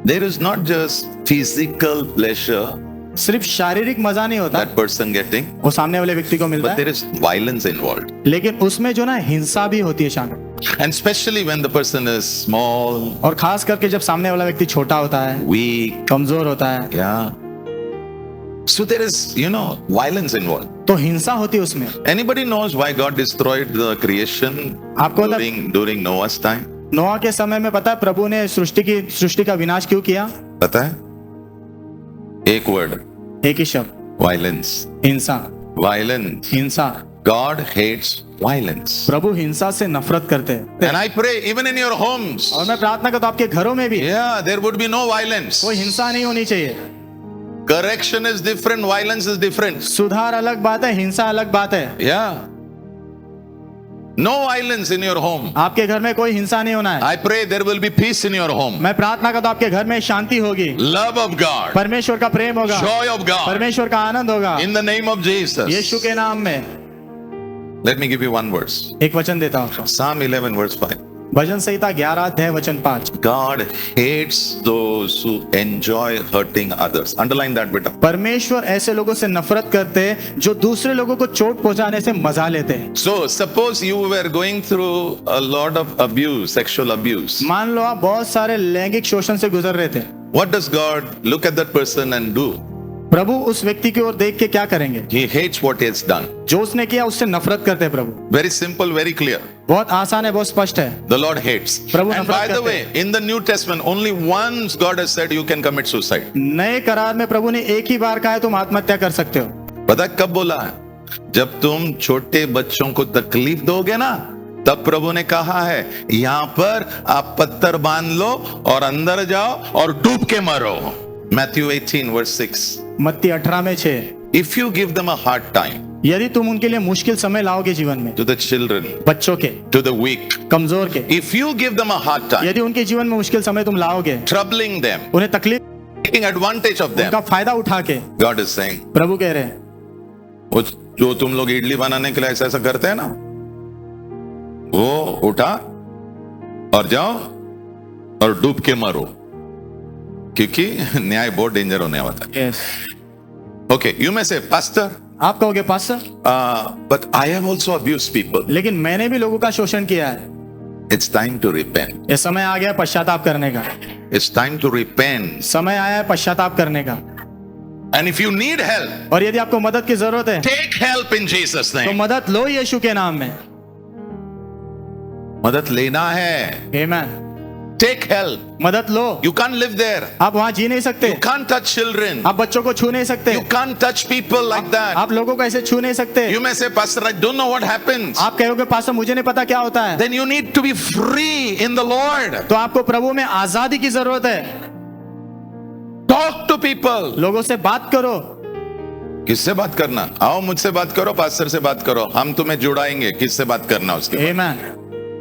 there is not just physical pleasure सिर्फ शारीरिक मजा नहीं होता, that person getting, वो सामने वाले व्यक्ति को मिलता but है, there is violence involved. लेकिन उसमें जो ना हिंसा भी होती है शामिल। And especially when the person is small, और खास करके जब सामने वाला व्यक्ति छोटा होता है, weak, कमजोर होता है, yeah. So there is, violence involved. तो हिंसा होती है उसमें। Anybody knows why God destroyed the creation आपको during Noah's time? नोआ के समय में पता है प्रभु ने सृष्टि का विनाश क्यों किया? पता है? एक word, एक ही शब्द, violence. हिंसा। Violence. हिंसा। God hates violence. प्रभु हिंसा से नफरत करते हैं। And I pray even in your homes, और मैं प्रार्थना करता हूं आपके घरों में भी yeah, there would be no violence. कोई हिंसा नहीं होनी चाहिए। Correction is different, violence is different. सुधार अलग बात है, हिंसा अलग बात है। Yeah. No violence in your home. आपके घर में कोई हिंसा नहीं होना है। I pray there will be peace in your home. मैं प्रार्थना करता हूं आपके घर में शांति होगी, Love of God. परमेश्वर का प्रेम होगा, Joy of God. परमेश्वर का आनंद होगा, In the name of Jesus. यीशु के नाम में। Let me give you one verse. एक वचन देता हूं आपको, Psalm 11 verse 5. भजन संहिता 11 अध्याय वचन 5। God hates those who enjoy hurting others. Underline that, beta. परमेश्वर ऐसे लोगों से नफरत करते हैं जो दूसरे लोगों को चोट पहुंचाने से मजा लेते हैं। So suppose you were going through a lot of abuse, sexual abuse. मान लो आप बहुत सारे लैंगिक शोषण से गुजर रहे थे, What does God look at that person and do? प्रभु उस व्यक्ति की ओर देख के क्या करेंगे? He hates what he has done. जो उसने किया उससे नफरत करते हैं प्रभु। Very simple, very clear. बहुत आसान है, बहुत स्पष्ट है। The Lord hates. Prabhu And नफरत by the करते way, in the New Testament, only once God has said you can commit suicide. नए करार में प्रभु ने एक ही बार कहा है तुम आत्महत्या कर सकते हो। पता है कब बोला है? जब तुम छोटे बच्चों को तकलीफ दोगे ना, तब प्रभु ने कहा है यहां पर आप पत्थर बांध लो और अंदर जाओ और डूब के मरो। Matthew 18 verse 6. मत्ती 18 में 6। If you give them a hard time, यदि तुम उनके लिए मुश्किल समय लाओगे जीवन में, to the children, बच्चों के, to the weak, कमजोर के, if you give them a hard time, यदि उनके जीवन में मुश्किल समय तुम लाओगे, troubling them, उन्हें तकलीफ, taking advantage of them, उनका फायदा उठा के, God is saying, प्रभु कह रहे हैं वो जो तुम लोग इडली बनाने के लिए ऐसा ऐसा करते हैं ना, वो उठा और जाओ और डूब के मरो, क्योंकि न्याय बहुत डेंजर होने वाला है। yes. Okay, you may say, Pastor, आप कहोगे pastor, but I have also abused people. लेकिन मैंने भी लोगों का शोषण किया है। It's time to repent. ये समय आ गया पश्चाताप करने का, It's time to repent. समय आया है पश्चाताप करने का। And if you need help, और यदि आपको मदद की जरूरत है take help in Jesus' तो name. मदद लो यीशु के नाम में। मदद लेना है. आमीन। Take help. मदद लो। You can't live there. आप वहां जी नहीं सकते, You can't touch children. आप बच्चों को छू नहीं सकते, You can't touch people like that. आप लोगों को ऐसे छू नहीं सकते। You may say, Pastor, I don't know what happens. आप कहोगे पास्टर मुझे नहीं पता क्या होता है, Then you need to be free in the Lord. तो आपको प्रभु में आजादी की जरूरत है। Talk to people. लोगों से बात करो। किससे बात करना? आओ मुझसे बात करो, पास्टर से बात करो, हम तुम्हें जुड़ाएंगे। किससे बात करना उसके बाद? आमीन।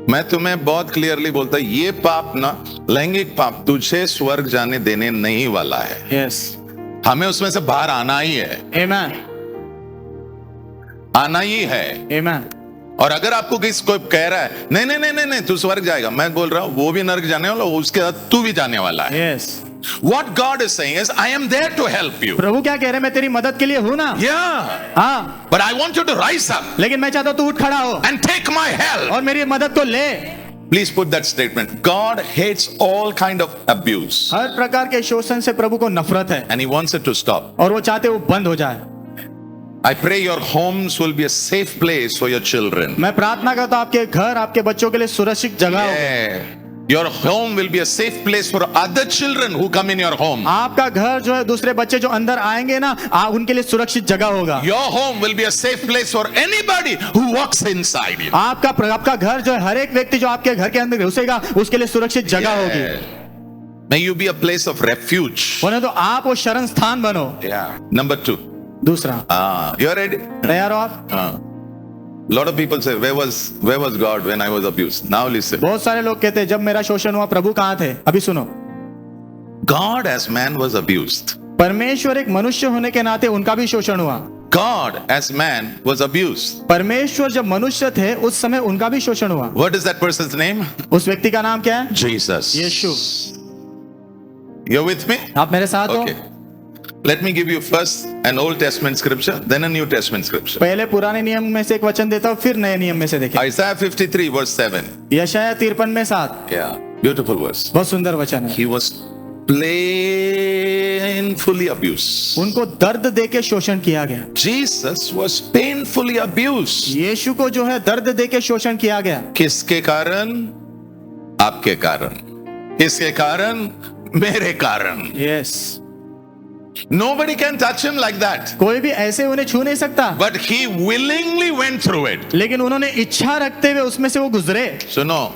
मैं तुम्हें बहुत क्लियरली बोलता हूं, ये पाप ना, लैंगिक पाप तुझे स्वर्ग जाने देने नहीं वाला है। यस, हमें उसमें से बाहर आना ही है, आमीन, आना ही है। आमीन। और अगर आपको किसी कोई कह रहा है नहीं नहीं नहीं नहीं नहीं तू स्वर्ग जाएगा, मैं बोल रहा हूं वो भी नरक जाने वाला, उसके बाद तू भी जाने वाला है। Yes. What God is saying is, I am there to help you. प्रभु क्या कह रहे हैं, मैं तेरी मदद के लिए हूं ना। Yeah. हाँ, But I want you to rise up लेकिन मैं चाहता हूं तू उठ खड़ा हो and take my help. और मेरी मदद को ले। Please put that statement. God hates all kind of abuse हर प्रकार के शोषण से प्रभु को नफरत है and he wants it to stop. और वो चाहते वो बंद हो जाए। I pray your homes will be a safe place for your children. मैं प्रार्थना करता हूँ आपके घर आपके बच्चों के लिए सुरक्षित जगह हो। Yeah. Your home will be a safe place for other children who come in your home. आपका घर जो है दूसरे बच्चे जो अंदर आएंगे ना उनके लिए सुरक्षित जगह होगा। Your home will be a safe place for anybody who walks inside you. आपका घर जो है हर एक व्यक्ति जो आपके घर के अंदर घुसेगा उसके लिए सुरक्षित जगह होगी। May you be a place of refuge. बोले तो आप वो शरण स्थान बनो। Yeah. Number 2. दूसरा, You are ready? तैयार हो आप? Lot of people say, where was God when I was abused? Now listen. बहुत सारे लोग कहते हैं जब मेरा शोषण हुआ प्रभु कहाँ थे? अभी सुनो। God as man was abused. परमेश्वर एक मनुष्य होने के नाते उनका भी शोषण हुआ। God as man was abused. परमेश्वर जब मनुष्य थे उस समय उनका भी शोषण हुआ। What is that person's name? उस व्यक्ति का नाम क्या है? Jesus. Yeshu. You're with me? आप मेरे साथ हो? Okay. Let me give you first an Old Testament scripture, then a New Testament scripture. पहले पुराने नियम में से एक वचन देता हूँ फिर नए नियम में से देखें। Isaiah 53 verse 7. यशायाह 53 में 7। Yeah, beautiful verse. बहुत सुंदर वचन है। He was painfully abused. उनको दर्द दे के शोषण किया गया। Jesus was painfully abused. यीशु को जो है दर्द दे के शोषण किया गया। किसके कारण? आपके कारण। किसके कारण? मेरे कारण। Yes. Nobody can touch him like that. कोई भी ऐसे उन्हें छू नहीं सकता। But he willingly went through it. लेकिन उन्होंने इच्छा रखते हुए उसमें से वो गुजरे। सुनो,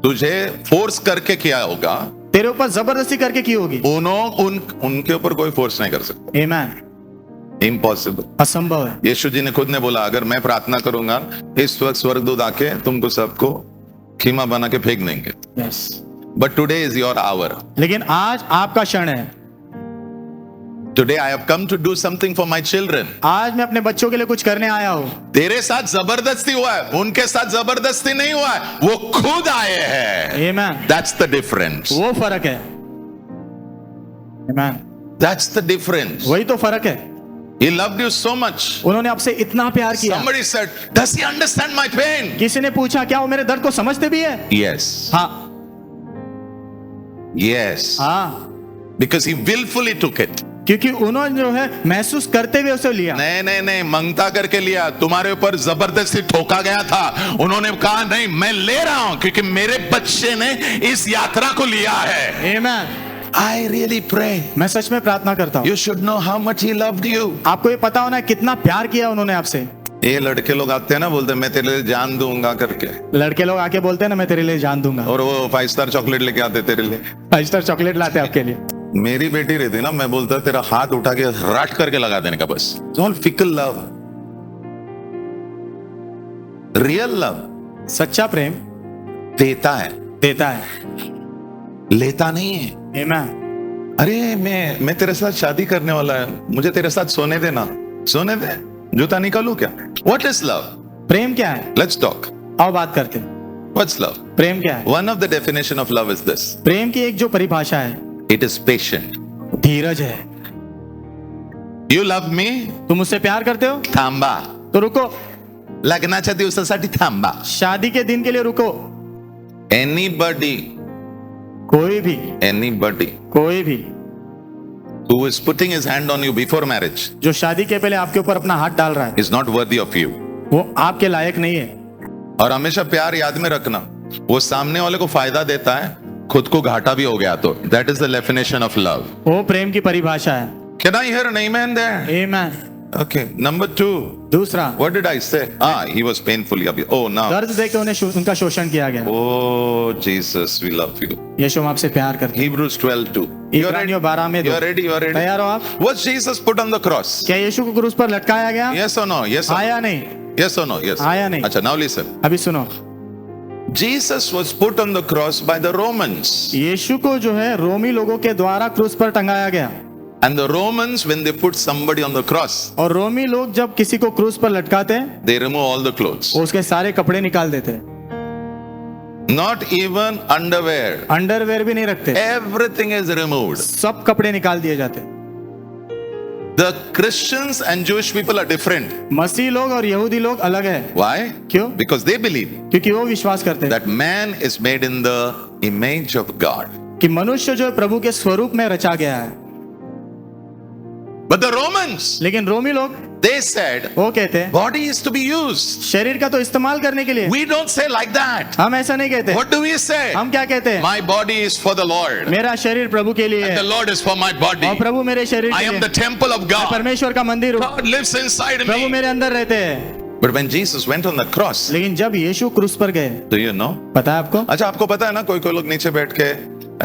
तुझे फोर्स करके किया होगा, तेरे ऊपर जबरदस्ती करके की होगी। उनके ऊपर कोई फोर्स नहीं कर सकता। आमीन। इम्पॉसिबल, असंभव है। यीशु जी ने खुद ने बोला, अगर मैं प्रार्थना करूंगा इस वक्त स्वर्गदूत आके तुमको सबको खीमा बना के फेंक देंगे। Yes. But today is your hour. लेकिन आज आपका क्षण है। Today I have come to do something for my children. आज मैं अपने बच्चों के लिए कुछ करने आया हूँ। तेरे साथ जबरदस्ती हुआ है, उनके साथ जबरदस्ती नहीं हुआ है, वो खुद आए हैं। Amen. That's the difference. वो फर्क है। Amen. That's the difference. वही तो फर्क है। He loved you so much. उन्होंने आपसे इतना प्यार किया। Somebody said, does he understand my pain? किसी ने पूछा क्या वो मेरे दर्द को समझते भी है? Yes. हाँ। Yes. हाँ। Because he willfully took it. क्योंकि उन्होंने जो है महसूस करते हुए उसे लिया। नहीं मंगता करके लिया, तुम्हारे ऊपर जबरदस्ती ठोका गया था। उन्होंने कहा नहीं, मैं ले रहा हूं क्योंकि मेरे बच्चे ने इस यात्रा को लिया है। Amen. I really pray. मैं सच में प्रार्थना करता हूँ। You should know how much he loved you. आपको ये पता होना है कितना प्यार किया उन्होंने आपसे। ये लड़के लोग आते हैं ना, बोलते हैं मैं तेरे लिए जान दूंगा करके। लड़के लोग आके बोलते हैं ना मैं तेरे लिए जान दूंगा। और वो 5 स्टार चॉकलेट लेके आते तेरे लिए। 5 स्टार चॉकलेट लाते हैं आपके लिए। मेरी बेटी रहती ना, मैं बोलता तेरा हाथ उठा के रट करके लगा देने का बस। All fickle love, real love, सच्चा प्रेम देता है, लेता नहीं है। Amen. अरे मैं तेरे साथ शादी करने वाला है, मुझे तेरे साथ सोने देना, सोने दे, जूता निकालू क्या? What is love? प्रेम क्या है? Let's talk. आओ बात करते हैं। What's love? प्रेम क्या है? One of the definition of love is this. प्रेम की एक जो परिभाषा है, It is patient. धीरज है। You love me? तुम मुझसे प्यार करते हो? थांबा. तो रुको। लग्नाच्या दिवसासाठी थांबा. शादी के दिन के लिए रुको। Anybody कोई भी who is putting his hand on you before marriage जो शादी के पहले आपके ऊपर अपना हाथ डाल रहा है, is not worthy of you. वो आपके लायक नहीं है। और हमेशा प्यार याद में रखना, वो सामने वाले को फायदा देता है, खुद को घाटा भी हो गया तो। That is the definition of love. वो प्रेम की परिभाषा है। Can I hear an amen there? Amen. Okay. Number 2. दूसरा, What did I say? He was painfully abused. Oh, now. दर्द देकर उन्हें उनका शोषण किया गया। Oh, Jesus, we love you. यीशु हम आपसे प्यार करते हैं। Hebrews 12:2. इब्रानियों 12 में You are ready? You are ready? तैयार हो आप? Was Jesus put on the cross? क्या यीशु को क्रूस पर लटकाया गया? Yes or no? Yes or no? आया नहीं। Yes or no? Yes. आया नहीं। अच्छा, now listen. अभी सुनो। Jesus was put on the cross by the Romans. यीशु को जो है रोमी लोगों के द्वारा क्रूस पर टंगाया गया। And the Romans, when they put somebody on the cross, और रोमी लोग जब किसी को क्रूस पर लटकाते हैं, they remove all the clothes. वो उसके सारे कपड़े निकाल देते हैं। Not even underwear. अंडरवेयर भी नहीं रखते। Everything is removed. सब कपड़े निकाल दिए जाते। The Christians and Jewish people are different. मसीह लोग और यहूदी लोग अलग है। Why? क्यों? Because they believe क्योंकि वो विश्वास करते हैं that man is made in the image of God. कि मनुष्य जो है प्रभु के स्वरूप में रचा गया है। But the Romans, लेकिन रोमी लोग they said, वो कहते हैं body is to be used. शरीर का तो इस्तेमाल करने के लिए। We don't say like that. हम ऐसा नहीं कहते। What do we say? हम क्या कहते हैं? My body is for the Lord. मेरा शरीर प्रभु के लिए And the है Lord is for my body. और प्रभु मेरे शरीर I के am लिए the temple of मैं God. परमेश्वर का मंदिर हूँ। God lives inside प्रभु me. मेरे अंदर रहते हैं। But when Jesus went on the cross, लेकिन जब यीशु क्रूस पर गए, do you know? पता है आपको? अच्छा, आपको पता है ना, कोई कोई लोग नीचे बैठ के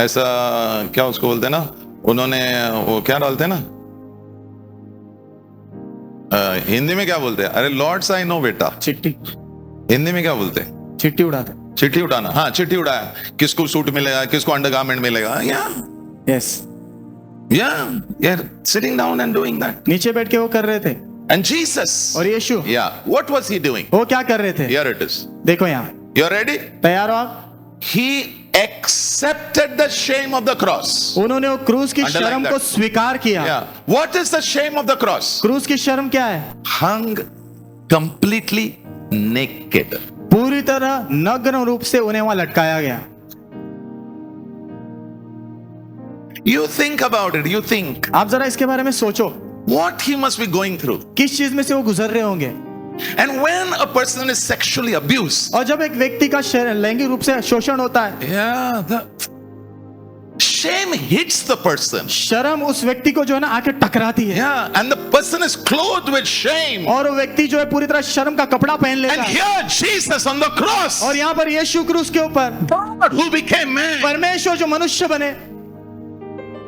ऐसा, क्या उसको बोलते हैं ना, उन्होंने वो क्या डालते हैं ना, हिंदी में क्या बोलते हैं? अरे लॉर्ड्स आई नो बेटा, चिट्ठी। हिंदी में क्या बोलते हैं? चिट्ठी उड़ाते। चिट्ठी उठाना। हाँ, चिट्ठी उड़ाया। किसको सूट मिलेगा, किसको अंडरगारमेंट मिलेगा? Yes. Yeah, sitting down and doing that. नीचे बैठ के वो कर रहे थे। And Jesus, और यीशु, what was he doing? वो क्या कर रहे थे? Here it is. देखो यहाँ। You're ready? तैयार हो आप? He accepted the shame of the cross. उन्होंने वो क्रूस की Underline शर्म that. को स्वीकार किया। What is the shame of the cross? क्रूस की शर्म क्या है? Hung completely naked. पूरी तरह नग्न रूप से उन्हें वहां लटकाया गया। You think about it. You think आप जरा इसके बारे में सोचो, what he must be going through. किस चीज में से वो गुजर रहे होंगे। And when a person is sexually abused, और जब एक व्यक्ति का लैंगिक रूप से शोषण होता है, the shame hits the person. शर्म उस व्यक्ति को जो है ना आके टकराती है। And the person is clothed with shame. और वो व्यक्ति जो है पूरी तरह शर्म का कपड़ा पहन लेता And है। here Jesus on the cross, और यहाँ पर यीशु क्रूस के ऊपर, God who became man. परमेश्वर जो मनुष्य बने।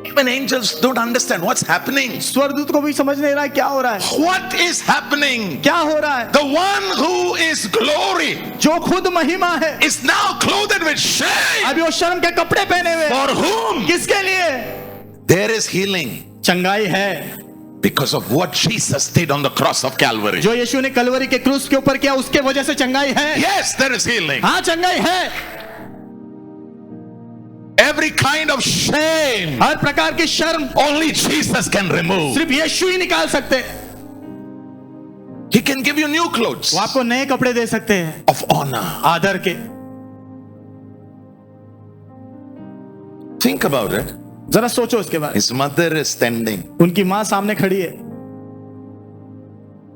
Even angels don't understand what's happening. स्वर्गदूत को भी समझ नहीं रहा है क्या हो रहा है। What is happening? क्या हो रहा है? The one who is glory जो खुद महिमा है, is now clothed with shame. अभी वो शर्म के कपड़े पहने हुए। For whom? किसके लिए? There is healing चंगाई है because of what Jesus did on the cross of Calvary. जो यीशु ने कलवरी के क्रूस के ऊपर किया, उसके वजह से चंगाई है। Yes, there is healing. हाँ, चंगाई है। Every kind of shame हर प्रकार की शर्म only Jesus can remove. सिर्फ यीशु ही निकाल सकते हैं। He can give you new clothes वो आपको नए कपड़े दे सकते हैं of honor. आदर के। Think about it. जरा सोचो इसके बारे में। His mother is standing. उनकी माँ सामने खड़ी है।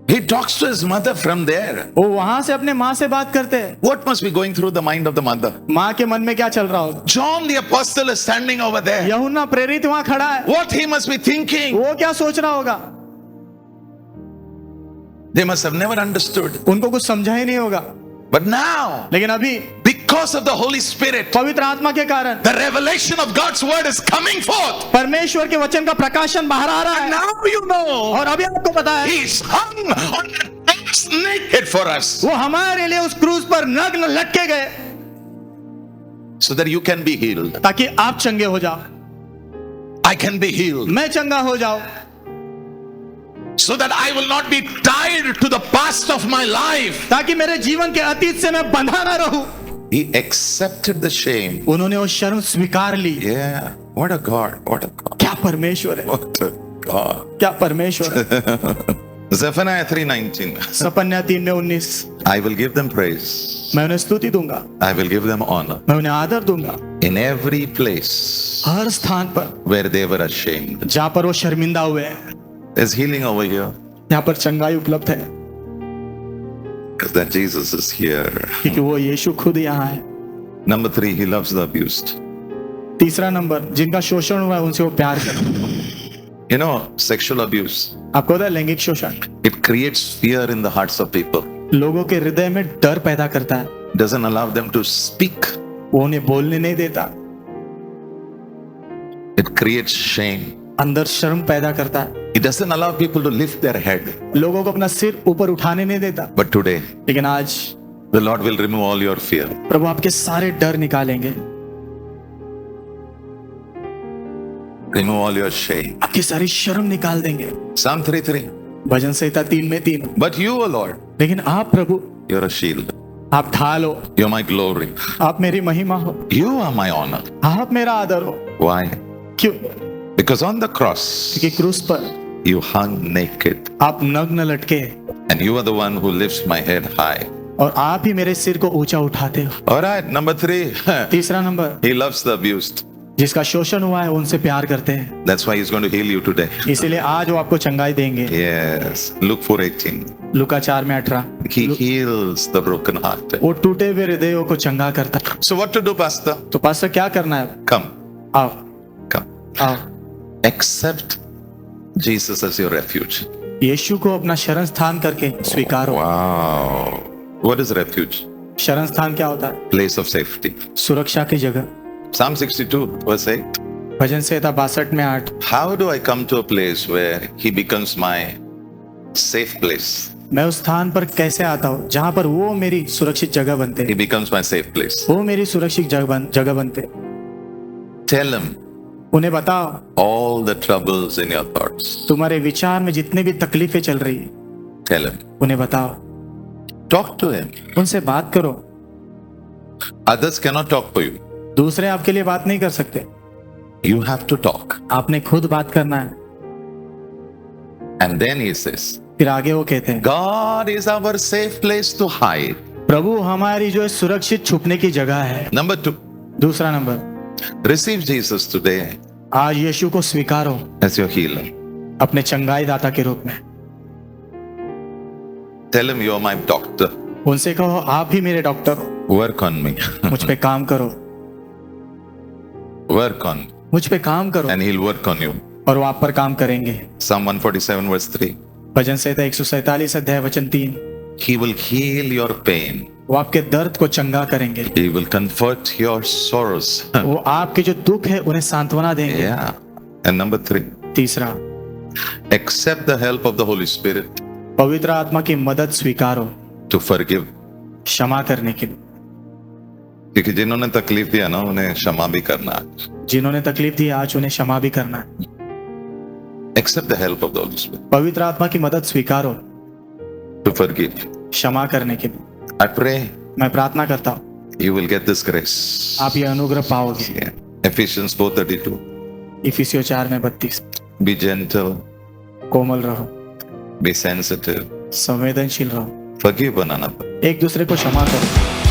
He talks to his mother from there. वो वहां से अपने माँ से बात करते हैं। What must be going through the mind of the mother? माँ के मन में क्या चल रहा होगा? John the apostle is standing over there. यूहन्ना प्रेरित वहां खड़ा है। What he must be thinking? वो क्या सोच रहा होगा? They must have never understood. उनको कुछ समझा ही नहीं होगा। But now, लेकिन अभी because of the Holy Spirit, पवित्र आत्मा के कारण the revelation of God's word is coming forth. परमेश्वर के वचन का प्रकाशन बाहर आ रहा है। Now you know. और अभी आपको पता है, He's hung on the cross naked for us, वो हमारे लिए उस क्रूस पर नग्न लटके गए so that you can be healed. ताकि आप चंगे हो जाओ, I can be healed, मैं चंगा हो जाऊं, so that I will not be tied to the past of my life. ताकि मेरे जीवन के अतीत से मैं बंधा ना रहूं। He accepted the shame. उन्होंने वो शर्म स्वीकार ली। Yeah, what a God, what a God, क्या परमेश्वर है, what a God. क्या परमेश्वर है। Zephaniah 3:19. सपन्या 3:19, I will give them praise. मैं उन्हें स्तुति दूंगा, I will give them honor मैं उन्हें आदर दूंगा in every place हर स्थान पर where they were ashamed. जहाँ पर वो शर्मिंदा हुए हैं। There's healing over here यहाँ पर चंगाई उपलब्ध है because that Jesus is here. क्योंकि वो यीशु खुद यहाँ है। Number 3, he loves the abused. तीसरा नंबर, जिनका शोषण हुआ है उनसे वो प्यार करता है। You know, sexual abuse, आपको पता है लैंगिक शोषण it creates fear in the hearts of people. लोगों के हृदय में डर पैदा करता है। Doesn't allow them to speak. वो उन्हें बोलने नहीं देता। It creates shame. अंदर शर्म पैदा करता है। It doesn't allow people to lift their head. लोगों को अपना सिर ऊपर उठाने नहीं देता। But today, लेकिन आज the Lord will remove all your fear. प्रभु आपके सारे डर निकालेंगे, Remove all your shame. आपकी सारी शर्म निकाल देंगे। Psalm 3:3. Bhajan Samhita 3:3। But you, O Lord, लेकिन आप प्रभु, you're a shield. आप ढाल हो, You're my glory. आप मेरी महिमा हो, You are my honor. आप मेरा आदर हो। Why? क्यों? Because on the cross, क्योंकि क्रूस पर You hung naked, आप नग्न लटके and you are the one who lifts my head high. और आप ही मेरे सिर को ऊंचा उठाते हो। All right, number 3. तीसरा number, He loves the abused. जिसका शोषण हुआ है उनसे प्यार करते हैं, That's why he's going to heal you today. इसीलिए आज वो आपको चंगाई देंगे। Yes. Luke 4:18. Luka 4:18, He heals the broken heart. वो टूटे हुए हृदयों को चंगा करता है। So what to do, Pastor? तो पास्टर क्या करना है? Come, आओ come. आओ, Accept Jesus as your refuge. यीशु को अपना शरण स्थान करके स्वीकारो। Wow. What is refuge? शरण स्थान क्या होता है? Place of safety. सुरक्षा की जगह। Psalm 62 verse 8. Bhajan Samhita 62:8। How do I come to a place where he becomes my safe place? मैं उस स्थान पर कैसे आता हूँ जहाँ पर वो मेरी सुरक्षित जगह बनते, He becomes my safe place. वो मेरी सुरक्षित जगह बनते। Tell him उन्हें बताओ all the troubles in your thoughts. तुम्हारे विचार में जितने भी तकलीफें चल रही है, Tell him. उन्हें बताओ, Talk to him. उनसे बात करो। Others cannot talk for you. दूसरे आपके लिए बात नहीं कर सकते, You have to talk. आपने खुद बात करना है। And then he says, फिर आगे वो कहते हैं, God is our safe place to hide. प्रभु हमारी जो है सुरक्षित छुपने की जगह है। Number 2, दूसरा नंबर, receive Jesus today आज यीशु को स्वीकारो as your healer. अपने चंगाई दाता के रूप में। Tell him you're my doctor. उनसे कहो आप ही मेरे डॉक्टर हो, Work on me. मुझ पे काम करो, Work on me. मुझ पे काम करो, And he'll work on you. और वो आप पर काम करेंगे। Psalm 147 verse 3. भजन संहिता 147 अध्याय वचन 3। He will heal your pain. वो आपके दर्द को चंगा करेंगे, He will comfort your sorrows. वो आपके जो दुख है उन्हें सांत्वना देंगे। Yeah. And number 3, तीसरा, accept the help of the Holy Spirit पवित्र आत्मा की मदद स्वीकारो to forgive. क्षमा करने के लिए। क्योंकि जिन्होंने तकलीफ दिया ना उन्हें क्षमा भी करना है. जिन्होंने तकलीफ दी आज उन्हें क्षमा भी करना है। Accept the help of the Holy Spirit पवित्र आत्मा की मदद स्वीकारो to forgive. क्षमा करने के लिए। I pray मैं प्रार्थना करता हूँ you will get this grace. आप ये अनुग्रह पाओगे। Yeah. Ephesians 4:32. इफिसियों 4:32, Be gentle, कोमल रहो, be sensitive, संवेदनशील रहो, forgive one another. एक दूसरे को क्षमा करो।